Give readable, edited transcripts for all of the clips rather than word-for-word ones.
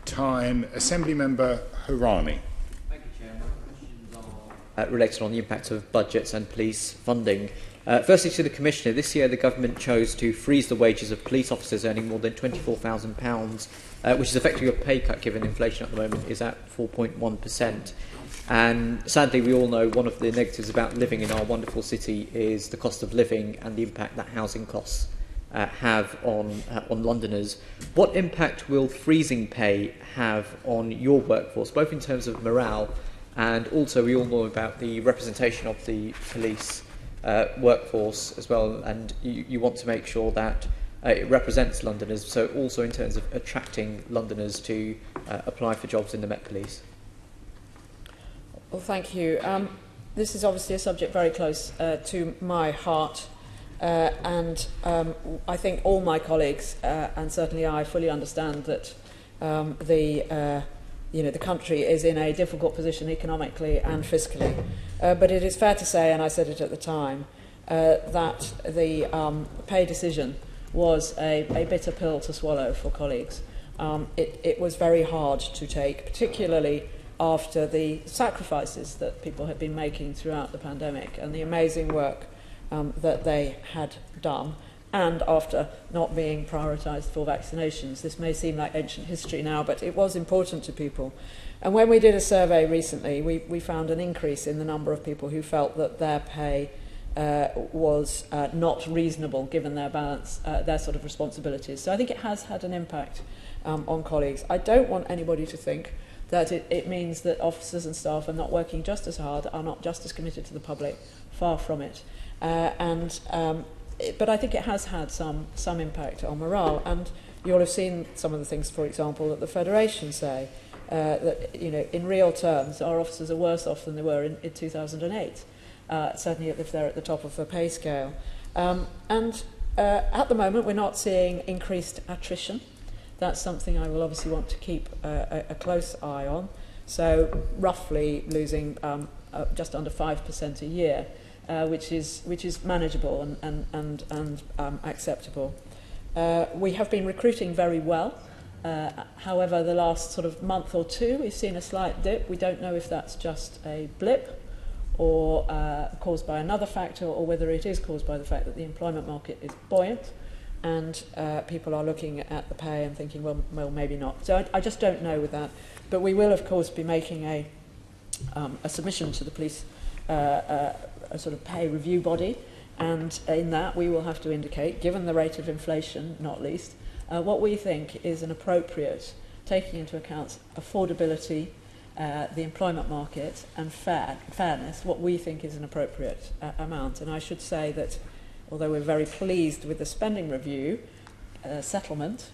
time. Assembly Member Hirani. Thank you, Chair. My questions are related on the impact of budgets and police funding. Firstly, to the Commissioner, this year the government chose to freeze the wages of police officers earning more than £24,000, which is effectively a pay cut given inflation at the moment is at 4.1%. And sadly, we all know one of the negatives about living in our wonderful city is the cost of living and the impact that housing costs have on Londoners. What impact will freezing pay have on your workforce, both in terms of morale and also we all know about the representation of the police workforce as well, and you want to make sure that it represents Londoners, so also in terms of attracting Londoners to apply for jobs in the Met Police? Well, thank you. This is obviously a subject very close to my heart, and I think all my colleagues, and certainly I, fully understand that the country is in a difficult position economically and fiscally. But it is fair to say, and I said it at the time, that the pay decision was a bitter pill to swallow for colleagues. It was very hard to take, particularly after the sacrifices that people had been making throughout the pandemic and the amazing work that they had done, and after not being prioritised for vaccinations. This may seem like ancient history now, but it was important to people. And when we did a survey recently, we found an increase in the number of people who felt that their pay was not reasonable given their balance, their sort of responsibilities. So I think it has had an impact on colleagues. I don't want anybody to think that it means that officers and staff are not working just as hard, are not just as committed to the public. Far from it. But I think it has had some impact on morale, and you'll have seen some of the things, for example, that the Federation say, that in real terms our officers are worse off than they were in 2008, certainly if they're at the top of the pay scale. And at the moment we're not seeing increased attrition. That's something I will obviously want to keep a close eye on. So roughly losing just under 5% a year, which is manageable and acceptable. We have been recruiting very well. However, the last sort of month or two, we've seen a slight dip. We don't know if that's just a blip or caused by another factor, or whether it is caused by the fact that the employment market is buoyant and people are looking at the pay and thinking, well, maybe not. So I just don't know with that. But we will, of course, be making a submission to the police, a sort of pay review body, and in that we will have to indicate, given the rate of inflation, not least, what we think is an appropriate, taking into account affordability, the employment market, and fairness, what we think is an appropriate amount. And I should say that, although we're very pleased with the spending review settlement,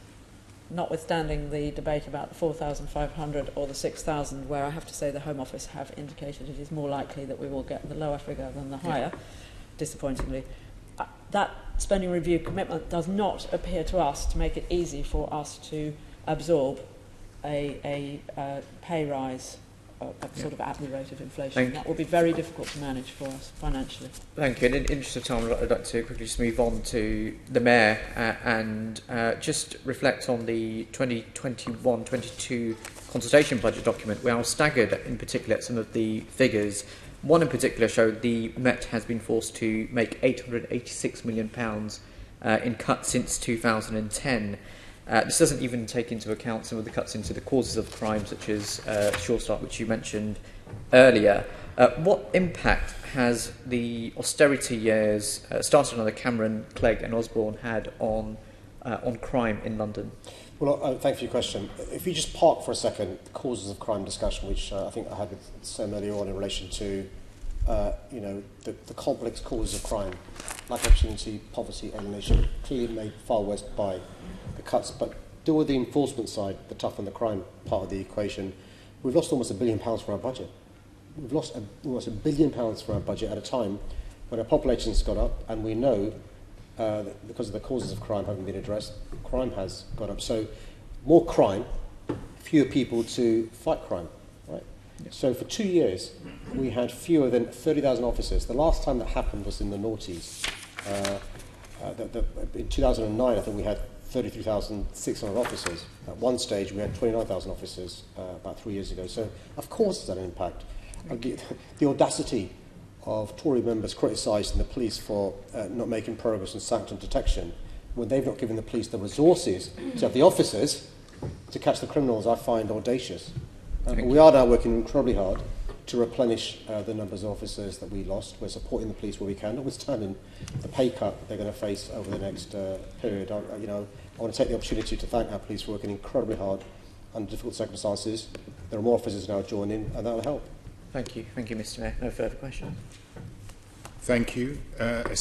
notwithstanding the debate about the 4,500 or the 6,000, where I have to say the Home Office have indicated it is more likely that we will get the lower figure than the higher, disappointingly. That spending review commitment does not appear to us to make it easy for us to absorb a pay rise sort of at the rate of inflation. That will be very difficult to manage for us financially. Thank you. And in the interest of time, I'd like to quickly just move on to the Mayor and just reflect on the 2021-22 consultation budget document, where I was staggered in particular at some of the figures. One in particular showed the Met has been forced to make £886 million in cuts since 2010. This doesn't even take into account some of the cuts into the causes of crime, such as Short Start, which you mentioned earlier. What impact has the austerity years, started under Cameron, Clegg and Osborne, had on crime in London? Well, thanks for your question. If you just park for a second the causes of crime discussion, which I think I had with Sam earlier on in relation to the complex causes of crime, lack of opportunity, poverty, alienation, clearly made far worse by the cuts, but deal with the enforcement side, the toughen the crime part of the equation. We've lost almost £1 billion from our budget. We've lost almost £1 billion from our budget at a time when our population's gone up, and we know that because of the causes of crime haven't been addressed, crime has gone up. So more crime, fewer people to fight crime, right? Yes. So for 2 years, we had fewer than 30,000 officers. The last time that happened was in the noughties. In 2009, I think we had 33,600 officers. At one stage, we had 29,000 officers about 3 years ago. So, of course, there's an impact. The audacity of Tory members criticising the police for not making progress in sanctum detection when they've not given the police the resources to have the officers to catch the criminals, I find audacious. We are now working incredibly hard to replenish the numbers of officers that we lost. We're supporting the police where we can, notwithstanding the pay cut they're going to face over the next period. I want to take the opportunity to thank our police for working incredibly hard under difficult circumstances. There are more officers now joining, and that will help. Thank you, Mr. Mayor. No further questions. Thank you.